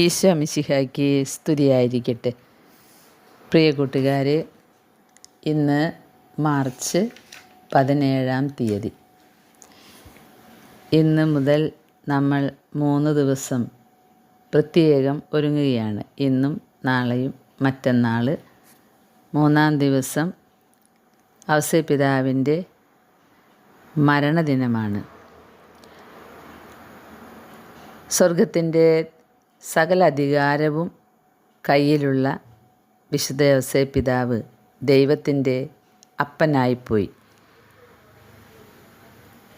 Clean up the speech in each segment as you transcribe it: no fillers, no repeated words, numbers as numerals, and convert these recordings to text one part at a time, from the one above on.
ഈശോ മിശിഹായ്ക്ക് സ്തുതിയായിരിക്കട്ടെ. പ്രിയ കൂട്ടുകാരെ, ഇന്ന് മാർച്ച് 17. ഇന്ന് മുതൽ നമ്മൾ 3 ദിവസം പ്രത്യേകം ഒരുങ്ങുകയാണ്. ഇന്നും നാളെയും മറ്റന്നാൾ 3-ാം ദിവസം ഔസേപ്പിതാവിൻ്റെ മരണദിനമാണ്. സ്വർഗത്തിൻ്റെ സകല അധികാരവും കയ്യിലുള്ള വിശുദ്ധ ഔസേപ്പിതാവ് ദൈവത്തിൻ്റെ അപ്പനായിപ്പോയി.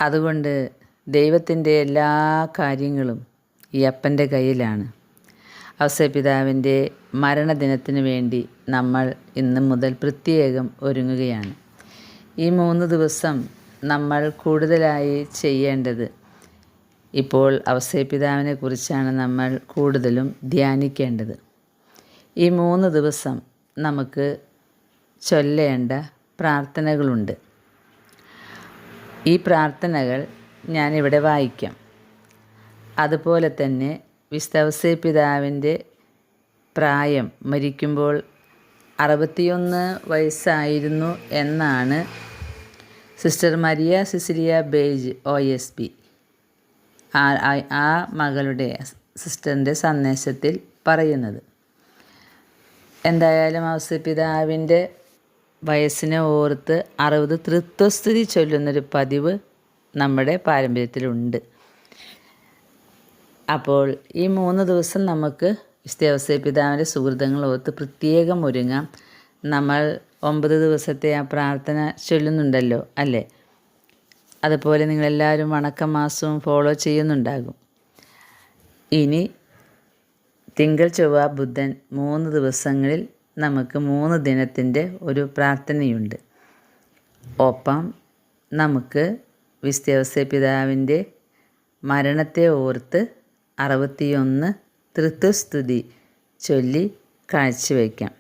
അതുകൊണ്ട് ദൈവത്തിൻ്റെ എല്ലാ കാര്യങ്ങളും ഈ അപ്പൻ്റെ കയ്യിലാണ്. ഔസേപ്പിതാവിൻ്റെ മരണദിനത്തിന് വേണ്ടി നമ്മൾ ഇന്ന് മുതൽ പ്രത്യേകം ഒരുങ്ങുകയാണ്. ഈ 3 ദിവസം നമ്മൾ കൂടുതലായി ചെയ്യേണ്ടത്, ഇപ്പോൾ ഔസേപ്പിതാവിനെ കുറിച്ചാണ് നമ്മൾ കൂടുതലും ധ്യാനിക്കേണ്ടത്. ഈ 3 ദിവസം നമുക്ക് ചൊല്ലേണ്ട പ്രാർത്ഥനകളുണ്ട്. ഈ പ്രാർത്ഥനകൾ ഞാനിവിടെ വായിക്കാം. അതുപോലെ തന്നെ വിശുദ്ധ ഔസേപ്പിതാവിൻ്റെ പ്രായം, മരിക്കുമ്പോൾ 61 വയസ്സായിരുന്നു എന്നാണ് sister Maria Cecilia beige OSB ആ മകളുടെ സിസ്റ്ററിൻ്റെ സന്ദേശത്തിൽ പറയുന്നത്. എന്തായാലും ഔസേപ്പിതാവിൻ്റെ വയസ്സിനെ ഓർത്ത് 60 തൃത്വസ്തുതി ചൊല്ലുന്നൊരു പതിവ് നമ്മുടെ പാരമ്പര്യത്തിലുണ്ട്. അപ്പോൾ ഈ 3 ദിവസം നമുക്ക് വിശുദ്ധ ഔസേപ്പിതാവിൻ്റെ സുഹൃതങ്ങൾ ഓർത്ത് പ്രത്യേകം ഒരുങ്ങാം. നമ്മൾ 9 ദിവസത്തെ ആ പ്രാർത്ഥന ചൊല്ലുന്നുണ്ടല്ലോ അല്ലേ? അതുപോലെ നിങ്ങളെല്ലാവരും വണക്കമാസവും ഫോളോ ചെയ്യുന്നുണ്ടാകും. ഇനി തിങ്കൾ, ചൊവ്വ, ബുധൻ 3 ദിവസങ്ങളിൽ നമുക്ക് 3 ദിനത്തിൻ്റെ ഒരു പ്രാർത്ഥനയുണ്ട്. ഒപ്പം നമുക്ക് വിശുദ്ധ ഔസേപ്പിതാവിൻ്റെ മരണത്തെ ഓർത്ത് 61 തൃത്വസ്തുതി ചൊല്ലി കാഴ്ചവെക്കാം.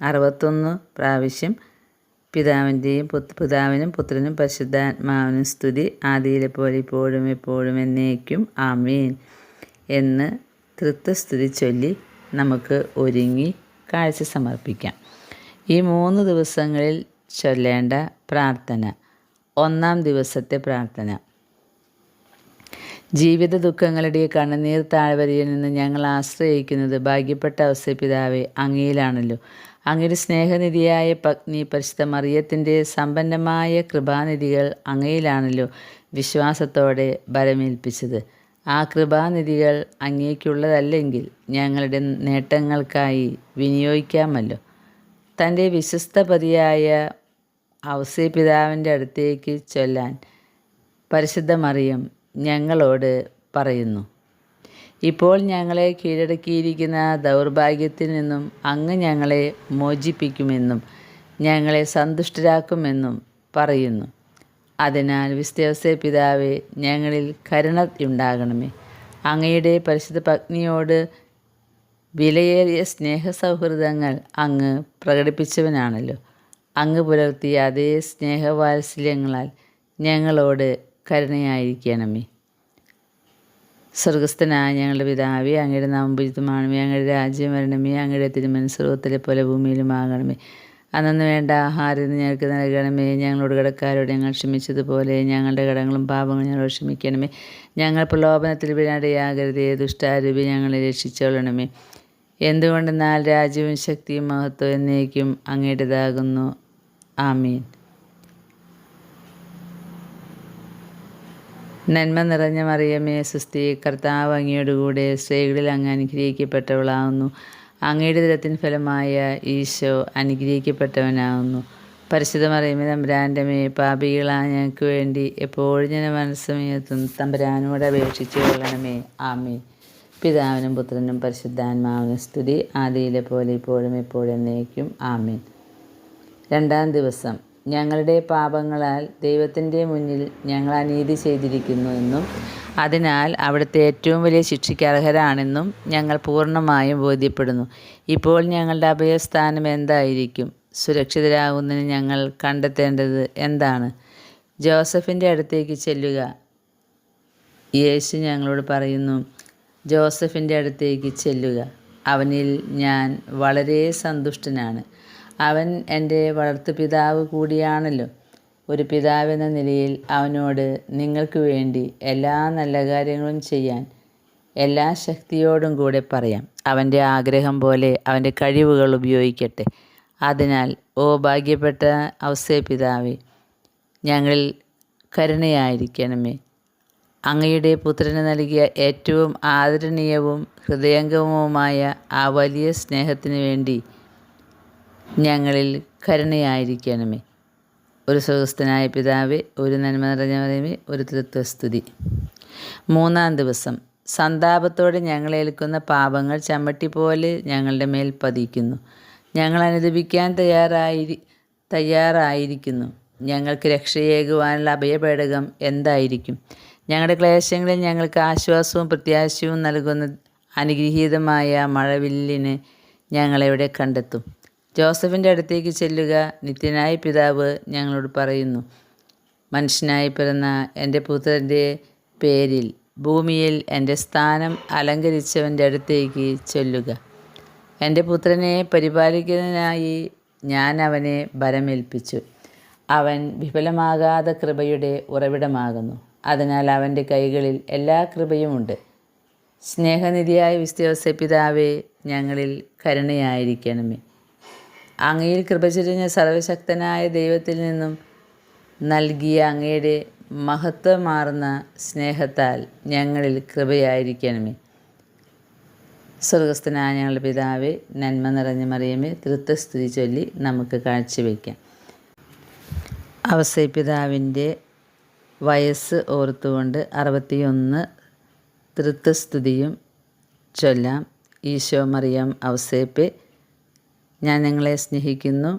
61 പ്രാവശ്യം പിതാവിനും പുത്രനും പരിശുദ്ധാത്മാവിനും സ്തുതി, ആദിയിലെ പോലെ ഇപ്പോഴും എപ്പോഴും എന്നേക്കും ആമേൻ എന്ന് തൃത്വസ്തുതി ചൊല്ലി നമുക്ക് ഒരുങ്ങി കാഴ്ച സമർപ്പിക്കാം. ഈ 3 ദിവസങ്ങളിൽ ചൊല്ലേണ്ട പ്രാർത്ഥന. 1-ാം ദിവസത്തെ പ്രാർത്ഥന. ജീവിത ദുഃഖങ്ങളുടെ കണ്ണുനീർ താഴ്വരയിൽ നിന്ന് ഞങ്ങൾ ആശ്രയിക്കുന്നത് ഭാഗ്യപ്പെട്ട ഔസേപ്പിതാവേ, അങ്ങയിലാണല്ലോ. അങ്ങയുടെ സ്നേഹനിധിയായ പത്നി പരിശുദ്ധ മറിയത്തിൻ്റെ സമ്പന്നമായ കൃപാനിധികൾ അങ്ങയിലാണല്ലോ വിശ്വാസത്തോടെ ബലമേൽപ്പിച്ചത്. ആ കൃപാനിധികൾ അങ്ങേക്കുള്ളതല്ലെങ്കിൽ ഞങ്ങളുടെ നേട്ടങ്ങൾക്കായി വിനിയോഗിക്കാമല്ലോ. തൻ്റെ വിശ്വസ്ത പതിയായ ഔസേപ്പിതാവിൻ്റെ അടുത്തേക്ക് ചൊല്ലാൻ പരിശുദ്ധ മറിയം ഞങ്ങളോട് പറയുന്നു. ഇപ്പോൾ ഞങ്ങളെ കീഴടക്കിയിരിക്കുന്ന ദൗർഭാഗ്യത്തിൽ നിന്നും അങ്ങ് ഞങ്ങളെ മോചിപ്പിക്കുമെന്നും ഞങ്ങളെ സന്തുഷ്ടരാക്കുമെന്നും പറയുന്നു. അതിനാൽ വിശുദ്ധ ഔസേപ്പിതാവേ, ഞങ്ങളിൽ കരുണയുണ്ടാകണമേ. അങ്ങയുടെ പരിശുദ്ധ പത്നിയോട് വിലയേറിയ സ്നേഹസൗഹൃദങ്ങൾ അങ്ങ് പ്രകടിപ്പിച്ചവനാണല്ലോ. അങ്ങ് പുലർത്തിയ അതേ സ്നേഹവാത്സല്യങ്ങളാൽ ഞങ്ങളോട് കരുണയായിരിക്കണമേ. സ്വർഗസ്ഥനായ ഞങ്ങളുടെ പിതാവേ, അങ്ങയുടെ നാമം പൂജിതമാണമേ. അങ്ങയുടെ രാജ്യം വരണമേ. അങ്ങയുടെ തിരുമനസ്സ് സ്വർഗ്ഗത്തിലെ പോലെ ഭൂമിയിലും ആകണമേ. അന്നു വേണ്ട ആഹാരം ഞങ്ങൾക്ക് നൽകണമേ. ഞങ്ങളോട് കടക്കാരോട് ഞങ്ങൾ ക്ഷമിച്ചതുപോലെ ഞങ്ങളുടെ കടങ്ങളും പാപങ്ങളും ഞങ്ങളോട് ക്ഷമിക്കണമേ. ഞങ്ങൾ പ്രലോഭനത്തിൽ വീഴാതെയാകരുതേ, ദുഷ്ടാരൂപി ഞങ്ങളെ രക്ഷിച്ചോളണമേ. എന്തുകൊണ്ടെന്നാൽ രാജ്യവും ശക്തിയും മഹത്വവും എന്നേക്കും അങ്ങയുടേതാകുന്നു. ആമീൻ. നന്മ നിറഞ്ഞ മറിയമേ, സുസ്തി, കർത്താവ് അങ്ങയോടുകൂടെ സ്ത്രീകളിൽ അങ്ങ് അനുഗ്രഹിക്കപ്പെട്ടവളാകുന്നു. അങ്ങയുടെ ഉദരത്തിൻ ഫലമായ ഈശോ അനുഗ്രഹിക്കപ്പെട്ടവനാകുന്നു. പരിശുദ്ധ മറിയമേ, തമ്പുരാൻ്റെ അമ്മേ, പാപികളായ ഞങ്ങൾക്ക് വേണ്ടി എപ്പോഴും ഞാൻ മനസ്സമയത്തും തമ്പുരാനോട് അപേക്ഷിച്ചു കൊള്ളണമേ. ആമേൻ. പിതാവിനും പുത്രനും പരിശുദ്ധാത്മാവിനും സ്തുതി, ആദിയിലെ പോലെ ഇപ്പോഴും എപ്പോഴും എന്നേക്കും ആമേൻ. 2-ാം ദിവസം. ഞങ്ങളുടെ പാപങ്ങളാൽ ദൈവത്തിൻ്റെ മുന്നിൽ ഞങ്ങൾ അനീതി ചെയ്തിരിക്കുന്നു എന്നും അതിനാൽ അവിടുത്തെ ഏറ്റവും വലിയ ശിക്ഷയ്ക്ക് അർഹരാണെന്നും ഞങ്ങൾ പൂർണ്ണമായും ബോധ്യപ്പെടുന്നു. ഇപ്പോൾ ഞങ്ങളുടെ അഭയസ്ഥാനം എന്തായിരിക്കും? സുരക്ഷിതരാകുന്നതിന് ഞങ്ങൾ കണ്ടെത്തേണ്ടത് എന്താണ്? ജോസഫിൻ്റെ അടുത്തേക്ക് ചെല്ലുക. യേശു ഞങ്ങളോട് പറയുന്നു, ജോസഫിൻ്റെ അടുത്തേക്ക് ചെല്ലുക. അവനിൽ ഞാൻ വളരെ സന്തുഷ്ടനാണ്. അവൻ എൻ്റെ വളർത്തുപിതാവ് കൂടിയാണല്ലോ. ഒരു പിതാവെന്ന നിലയിൽ അവനോട് നിങ്ങൾക്ക് വേണ്ടി എല്ലാ നല്ല കാര്യങ്ങളും ചെയ്യാൻ എല്ലാ ശക്തിയോടും കൂടെ പറയാം. അവൻ്റെ ആഗ്രഹം പോലെ അവൻ്റെ കഴിവുകൾ ഉപയോഗിക്കട്ടെ. അതിനാൽ ഭാഗ്യപ്പെട്ട ഔസേപ്പിതാവേ, ഞങ്ങളിൽ കരുണയായിരിക്കണമേ. അങ്ങയുടെ പുത്രന് നൽകിയ ഏറ്റവും ആദരണീയവും ഹൃദയംഗമവുമായ ആ വലിയ സ്നേഹത്തിന് വേണ്ടി ഞങ്ങളിൽ കരുണയായിരിക്കണമേ. ഒരു സ്വർഗ്ഗസ്ഥനായ പിതാവേ, ഒരു നന്മ നിറഞ്ഞ മറിയമേ, ഒരു തൃത്വസ്തുതി. 3-ാം ദിവസം. സന്താപത്തോടെ ഞങ്ങളേൽക്കുന്ന പാപങ്ങൾ ചമ്മട്ടി പോലെ ഞങ്ങളുടെ മേൽ പതിക്കുന്നു. ഞങ്ങൾ അനുദപിക്കാൻ തയ്യാറായിരിക്കുന്നു. ഞങ്ങൾക്ക് രക്ഷയേകുവാനുള്ള അഭയപേടകം എന്തായിരിക്കും? ഞങ്ങളുടെ ക്ലേശങ്ങളിൽ ഞങ്ങൾക്ക് ആശ്വാസവും പ്രത്യാശയും നൽകുന്ന അനുഗ്രഹീതമായ മഴവില്ലിന് ഞങ്ങളെവിടെ കണ്ടെത്തും? ജോസഫിൻ്റെ അടുത്തേക്ക് ചെല്ലുക. നിത്യനായ പിതാവ് ഞങ്ങളോട് പറയുന്നു, മനുഷ്യനായി പിറന്ന എൻ്റെ പുത്രൻ്റെ പേരിൽ ഭൂമിയിൽ എൻ്റെ സ്ഥാനം അലങ്കരിച്ചവൻ്റെ അടുത്തേക്ക് ചെല്ലുക. എൻ്റെ പുത്രനെ പരിപാലിക്കുന്നതിനായി ഞാൻ അവനെ ഭരമേൽപ്പിച്ചു. അവൻ വിഫലമാകാത്ത കൃപയുടെ ഉറവിടമാകുന്നു. അതിനാൽ അവൻ്റെ കൈകളിൽ എല്ലാ കൃപയുമുണ്ട്. സ്നേഹനിധിയായ വിശുദ്ധ ഔസേപ്പിതാവേ, ഞങ്ങളിൽ കരുണയായിരിക്കണമേ. അങ്ങയിൽ കൃപ ചൊരിഞ്ഞ സർവശക്തനായ ദൈവത്തിൽ നിന്നും നൽകിയ അങ്ങയുടെ മഹത്വമാർന്ന സ്നേഹത്താൽ ഞങ്ങളിൽ കൃപയായിരിക്കണമേ. സ്വർഗ്ഗസ്ഥനായ ഞങ്ങളുടെ പിതാവേ, നന്മ നിറഞ്ഞ മറിയമേ, തൃത്വസ്തുതി ചൊല്ലി നമുക്ക് കാഴ്ചവെക്കാം. ഔസേപ്പിതാവിൻ്റെ വയസ്സ് ഓർത്തുകൊണ്ട് 61 തൃത്വസ്തുതിയും ചൊല്ലാം. ഈശോ മറിയം ഔസേപ്പെ, ഞാൻ നിങ്ങളെ സ്നേഹിക്കുന്നു,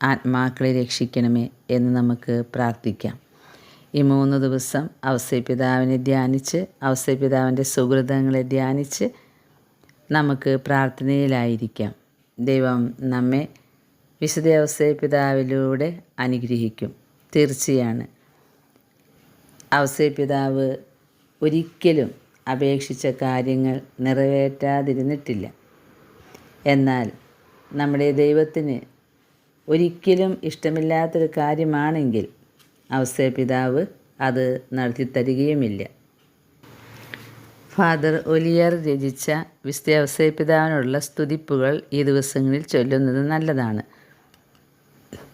ആത്മാക്കളെ രക്ഷിക്കണമേ എന്ന് നമുക്ക് പ്രാർത്ഥിക്കാം. ഈ 3 ദിവസം ഔസേപ്പിതാവിനെ ധ്യാനിച്ച്, ഔസേപ്പിതാവിൻ്റെ സുഹൃതങ്ങളെ ധ്യാനിച്ച് നമുക്ക് പ്രാർത്ഥനയിലായിരിക്കാം. ദൈവം നമ്മെ വിശുദ്ധ ഔസേപ്പിതാവിലൂടെ അനുഗ്രഹിക്കും. തീർച്ചയാണ്, ഔസേപ്പിതാവ് ഒരിക്കലും അപേക്ഷിച്ച കാര്യങ്ങൾ നിറവേറ്റാതിരുന്നിട്ടില്ല. എന്നാൽ നമ്മുടെ ദൈവത്തിന് ഒരിക്കലും ഇഷ്ടമില്ലാത്തൊരു കാര്യമാണെങ്കിൽ ഔസേപ്പിതാവ് അത് നടത്തിത്തരികയുമില്ല. ഫാദർ ഒലിയർ രചിച്ച വിശുദ്ധ ഔസേപ്പിതാവിനുള്ള സ്തുതിപ്പുകൾ ഈ ദിവസങ്ങളിൽ ചൊല്ലുന്നത് നല്ലതാണ്.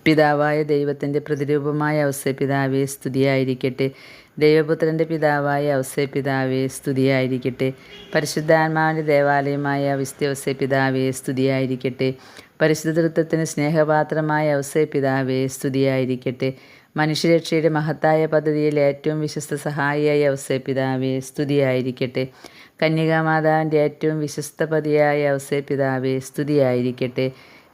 പിതാവായ ദൈവത്തിൻ്റെ പ്രതിരൂപമായ ഔസേപ്പിതാവേ സ്തുതിയായിരിക്കട്ടെ. ദൈവപുത്രൻ്റെ പിതാവായ ഔസേപ്പിതാവേ സ്തുതിയായിരിക്കട്ടെ. പരിശുദ്ധാത്മാവിൻ്റെ ദേവാലയമായ വിശുദ്ധ ഔസേപ്പിതാവേ സ്തുതിയായിരിക്കട്ടെ. പരിശുദ്ധ തൃത്വത്തിന് സ്നേഹപാത്രമായ ഔസേപ്പിതാവേ സ്തുതിയായിരിക്കട്ടെ. മനുഷ്യരക്ഷയുടെ മഹത്തായ പദ്ധതിയിൽ ഏറ്റവും വിശ്വസ്ത സഹായിയായ ഔസേപ്പിതാവേ സ്തുതിയായിരിക്കട്ടെ. കന്യകാമാതാവിൻ്റെ ഏറ്റവും വിശ്വസ്തപതിയായ ഔസേപ്പിതാവേ സ്തുതിയായിരിക്കട്ടെ.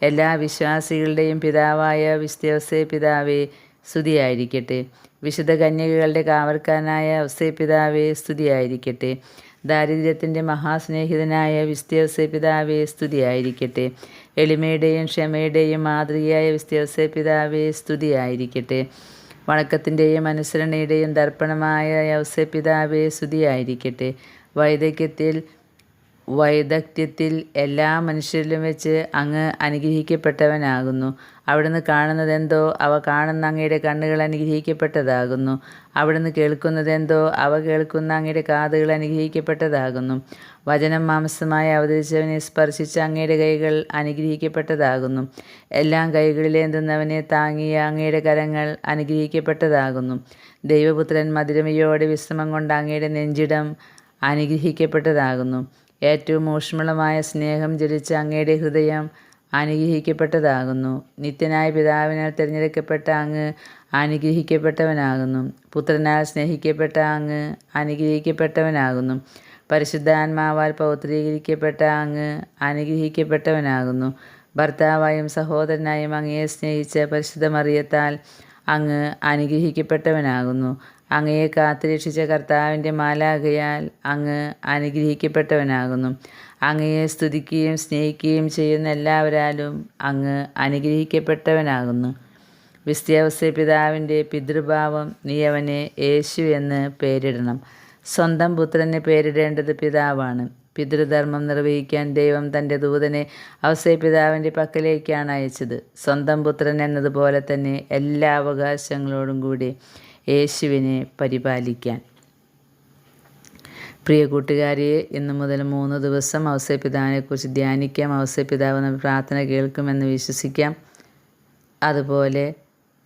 എല്ലാ വിശ്വാസികളുടെയും പിതാവായ വിശുദ്ധ ഔസേപ്പിതാവേ സ്തുതിയായിരിക്കട്ടെ. വിശുദ്ധ കന്യകകളുടെ കാവൽക്കാരനായ ഔസേപ്പിതാവേ സ്തുതിയായിരിക്കട്ടെ. ദാരിദ്ര്യത്തിൻ്റെ മഹാസ്നേഹിതനായ വിശുദ്ധ ഔസേപ്പിതാവേ സ്തുതിയായിരിക്കട്ടെ. എളിമയുടെയും ക്ഷമയുടെയും മാതൃകയായ വിശുദ്ധ ഔസേപ്പിതാവേ സ്തുതിയായിരിക്കട്ടെ. വണക്കത്തിൻ്റെയും അനുസരണയുടെയും ദർപ്പണമായ ഔസേപ്പിതാവേ സ്തുതിയായിരിക്കട്ടെ. വൈദഗ്ധ്യത്തിൽ എല്ലാ മനുഷ്യരിലും വെച്ച് അങ്ങ് അനുഗ്രഹിക്കപ്പെട്ടവനാകുന്നു. അവിടുന്ന് കാണുന്നതെന്തോ അവ കാണുന്ന അങ്ങയുടെ കണ്ണുകൾ അനുഗ്രഹിക്കപ്പെട്ടതാകുന്നു. അവിടുന്ന് കേൾക്കുന്നതെന്തോ അവ കേൾക്കുന്ന അങ്ങയുടെ കാതുകൾ അനുഗ്രഹിക്കപ്പെട്ടതാകുന്നു. വചനം മാംസമായി അവതരിച്ചവനെ സ്പർശിച്ച അങ്ങയുടെ കൈകൾ അനുഗ്രഹിക്കപ്പെട്ടതാകുന്നു. എല്ലാം കൈകളിലേന്തുന്നവനെ താങ്ങിയ അങ്ങയുടെ കരങ്ങൾ അനുഗ്രഹിക്കപ്പെട്ടതാകുന്നു. ദൈവപുത്രൻ മധുരമയോടെ വിശ്രമം കൊണ്ട് അങ്ങയുടെ നെഞ്ചിടം അനുഗ്രഹിക്കപ്പെട്ടതാകുന്നു. ഏറ്റവും ഊഷ്മളമായ സ്നേഹം ജ്വലിച്ച അങ്ങയുടെ ഹൃദയം അനുഗ്രഹിക്കപ്പെട്ടതാകുന്നു. നിത്യനായ പിതാവിനാൽ തിരഞ്ഞെടുക്കപ്പെട്ട അങ്ങ് അനുഗ്രഹിക്കപ്പെട്ടവനാകുന്നു. പുത്രനാൽ സ്നേഹിക്കപ്പെട്ട അങ്ങ് അനുഗ്രഹിക്കപ്പെട്ടവനാകുന്നു. പരിശുദ്ധാത്മാവാൽ പൗത്രീകരിക്കപ്പെട്ട അങ്ങ് അനുഗ്രഹിക്കപ്പെട്ടവനാകുന്നു. ഭർത്താവായും സഹോദരനായും അങ്ങയെ സ്നേഹിച്ച പരിശുദ്ധ മറിയത്താൽ അങ്ങ് അനുഗ്രഹിക്കപ്പെട്ടവനാകുന്നു. അങ്ങയെ കാത്തുരക്ഷിച്ച കർത്താവിൻ്റെ മാലാഖയാൽ അങ്ങ് അനുഗ്രഹിക്കപ്പെട്ടവനാകുന്നു. അങ്ങയെ സ്തുതിക്കുകയും സ്നേഹിക്കുകയും ചെയ്യുന്ന എല്ലാവരാലും അങ്ങ് അനുഗ്രഹിക്കപ്പെട്ടവനാകുന്നു. വിശുദ്ധ ഔസേപ്പിതാവിൻ്റെ പിതൃഭാവം നീ അവനെ യേശു എന്ന് പേരിടണം. സ്വന്തം പുത്രന് പേരിടേണ്ടത് പിതാവാണ്. പിതൃധർമ്മം നിർവഹിക്കാൻ ദൈവം തൻ്റെ ദൂതനെ ഔസേപ്പിതാവിൻ്റെ പക്കലേക്കാണ് അയച്ചത്. സ്വന്തം പുത്രൻ എന്നതുപോലെ തന്നെ എല്ലാ അവകാശങ്ങളോടും കൂടി യേശുവിനെ പരിപാലിക്കാൻ. പ്രിയ കൂട്ടുകാരെ, ഇന്നു മുതൽ 3 ദിവസം ഔസേപ്പിതാവിനെക്കുറിച്ച് ധ്യാനിക്കാം. ഔസേപ്പിതാവ് നമ്മുടെ പ്രാർത്ഥന കേൾക്കുമെന്ന് വിശ്വസിക്കാം. അതുപോലെ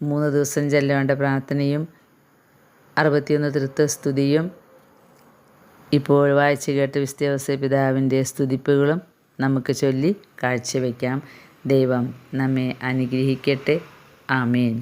3 ദിവസം ചൊല്ലേണ്ട പ്രാർത്ഥനയും 61 തൃത്വസ്തുതിയും ഇപ്പോൾ വായിച്ചു കേട്ട വിശുദ്ധ ഔസേപ്പിതാവിൻ്റെ സ്തുതിപ്പുകളും നമുക്ക് ചൊല്ലി കാഴ്ചവെക്കാം. ദൈവം നമ്മെ അനുഗ്രഹിക്കട്ടെ. ആമേൻ.